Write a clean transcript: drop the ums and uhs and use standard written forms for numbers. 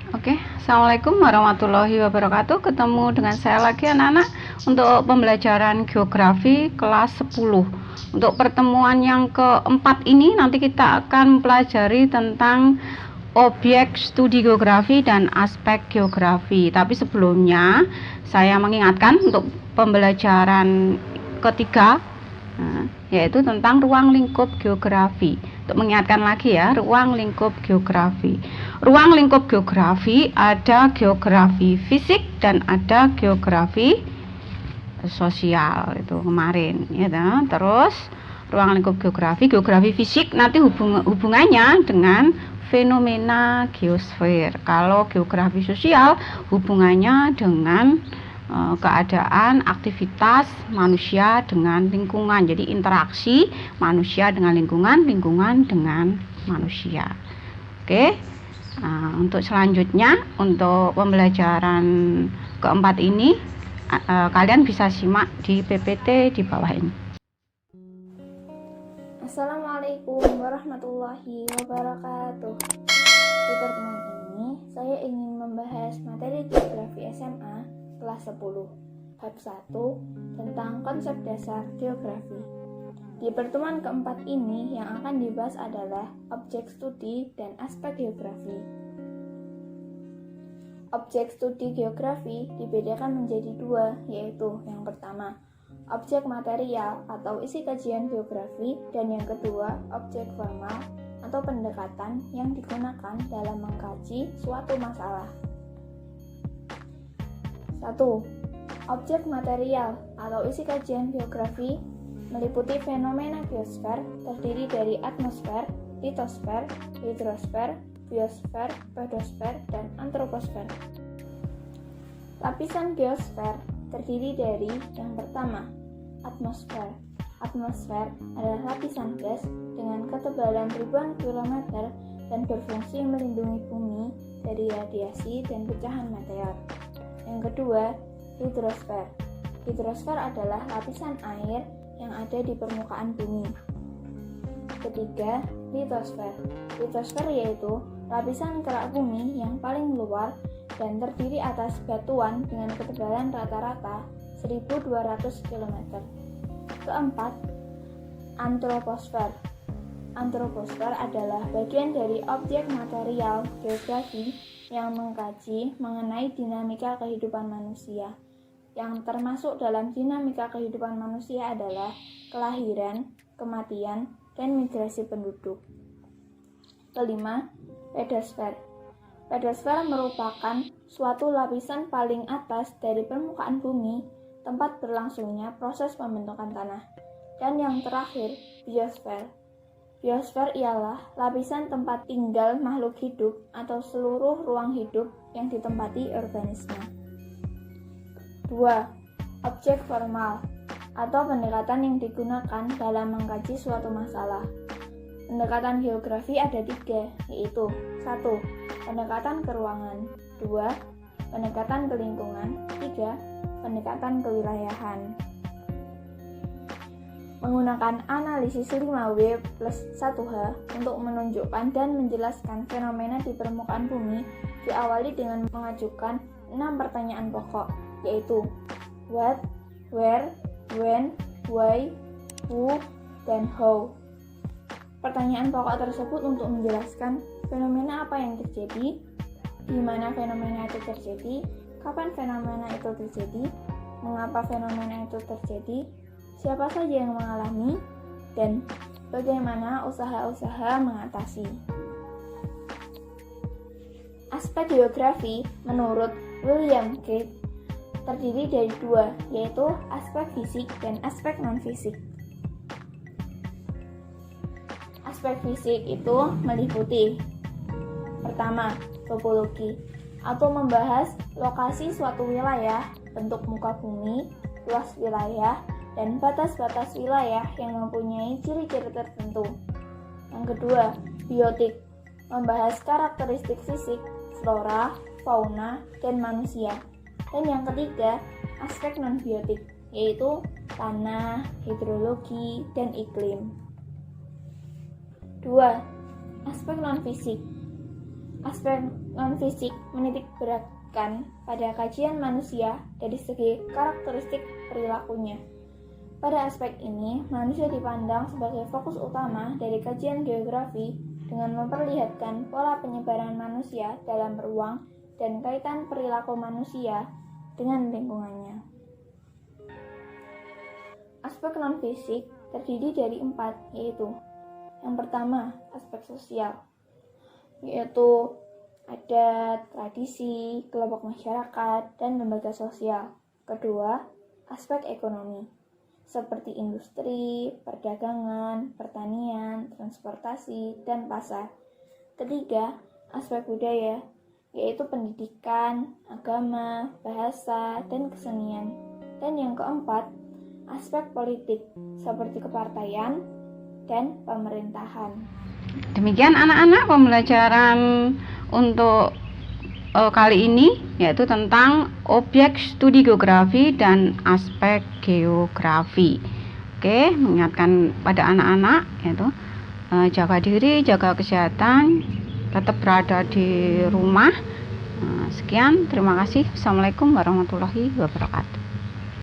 Oke, Assalamualaikum warahmatullahi wabarakatuh. Ketemu dengan saya lagi anak-anak untuk pembelajaran geografi kelas 10. Untuk pertemuan yang keempat ini nanti kita akan mempelajari tentang objek studi geografi dan aspek geografi. Tapi sebelumnya saya mengingatkan untuk pembelajaran ketiga, yaitu tentang ruang lingkup geografi. Untuk mengingatkan lagi ya, ruang lingkup geografi. Ruang lingkup geografi ada geografi fisik dan ada geografi sosial, itu kemarin ya. Terus ruang lingkup geografi fisik nanti hubungannya dengan fenomena geosfer. Kalau geografi sosial hubungannya dengan keadaan aktivitas manusia dengan lingkungan. Jadi interaksi manusia dengan lingkungan, lingkungan dengan manusia. Oke. Untuk selanjutnya, untuk pembelajaran keempat ini kalian bisa simak di PPT di bawah ini. Assalamualaikum warahmatullahi wabarakatuh. Di pertemuan ini saya ingin membahas materi geografi SMA kelas 10 bab 1 tentang konsep dasar geografi. Di pertemuan keempat ini yang akan dibahas adalah objek studi dan aspek geografi. Objek studi geografi dibedakan menjadi dua, yaitu yang pertama, objek material atau isi kajian geografi, dan yang kedua, objek formal atau pendekatan yang digunakan dalam mengkaji suatu masalah. 1. Objek material atau isi kajian geografi meliputi fenomena geosfer terdiri dari atmosfer, litosfer, hidrosfer, biosfer, pedosfer, dan antroposfer. Lapisan geosfer terdiri dari yang pertama, atmosfer. Atmosfer adalah lapisan gas dengan ketebalan ribuan kilometer dan berfungsi melindungi bumi dari radiasi dan pecahan meteor. Yang kedua, hidrosfer. Hidrosfer adalah lapisan air yang ada di permukaan bumi. Ketiga, litosfer. Litosfer yaitu lapisan kerak bumi yang paling luar dan terdiri atas batuan dengan ketebalan rata-rata 1200 km. Keempat, antroposfer. Antroposfer adalah bagian dari objek material geografi yang mengkaji mengenai dinamika kehidupan manusia. Yang termasuk dalam dinamika kehidupan manusia adalah kelahiran, kematian, dan migrasi penduduk. Kelima, pedosfer. Pedosfer merupakan suatu lapisan paling atas dari permukaan bumi, tempat berlangsungnya proses pembentukan tanah. Dan yang terakhir, biosfer. Biosfer ialah lapisan tempat tinggal makhluk hidup atau seluruh ruang hidup yang ditempati organisme. 2. Objek formal atau pendekatan yang digunakan dalam mengkaji suatu masalah. Pendekatan geografi ada 3, yaitu 1. Pendekatan ke ruangan, 2. Pendekatan ke lingkungan, 3. Pendekatan kewilayahan. Menggunakan analisis 5W plus 1H untuk menunjukkan dan menjelaskan fenomena di permukaan bumi diawali dengan mengajukan 6 pertanyaan pokok, yaitu what, where, when, why, who, dan how. Pertanyaan pokok tersebut untuk menjelaskan fenomena apa yang terjadi, di mana fenomena itu terjadi, kapan fenomena itu terjadi, mengapa fenomena itu terjadi, siapa saja yang mengalami, dan bagaimana usaha-usaha mengatasi. Aspek geografi menurut William Gate terdiri dari 2, yaitu aspek fisik dan aspek non-fisik. Aspek fisik itu meliputi pertama, topologi atau membahas lokasi suatu wilayah, bentuk muka bumi, luas wilayah, dan batas-batas wilayah yang mempunyai ciri-ciri tertentu. Yang kedua, biotik, membahas karakteristik fisik, flora, fauna, dan manusia. Dan yang ketiga, aspek non-biotik, yaitu tanah, hidrologi, dan iklim. 2. Aspek non-fisik. Aspek non-fisik menitik beratkan pada kajian manusia dari segi karakteristik perilakunya. Pada aspek ini, manusia dipandang sebagai fokus utama dari kajian geografi dengan memperlihatkan pola penyebaran manusia dalam ruang dan kaitan perilaku manusia dengan lingkungannya. Aspek non-fisik terdiri dari 4, yaitu yang pertama, aspek sosial, yaitu adat, tradisi, kelompok masyarakat, dan lembaga sosial. Kedua, aspek ekonomi, seperti industri, perdagangan, pertanian, transportasi, dan pasar. Ketiga, aspek budaya, yaitu pendidikan, agama, bahasa, dan kesenian. Dan yang keempat, aspek politik, seperti kepartaian dan pemerintahan. Demikian anak-anak pembelajaran untuk kali ini, yaitu tentang objek studi geografi dan aspek geografi. Oke, mengingatkan pada anak-anak yaitu jaga diri, jaga kesehatan, tetap berada di rumah. Sekian, terima kasih. Assalamualaikum warahmatullahi wabarakatuh.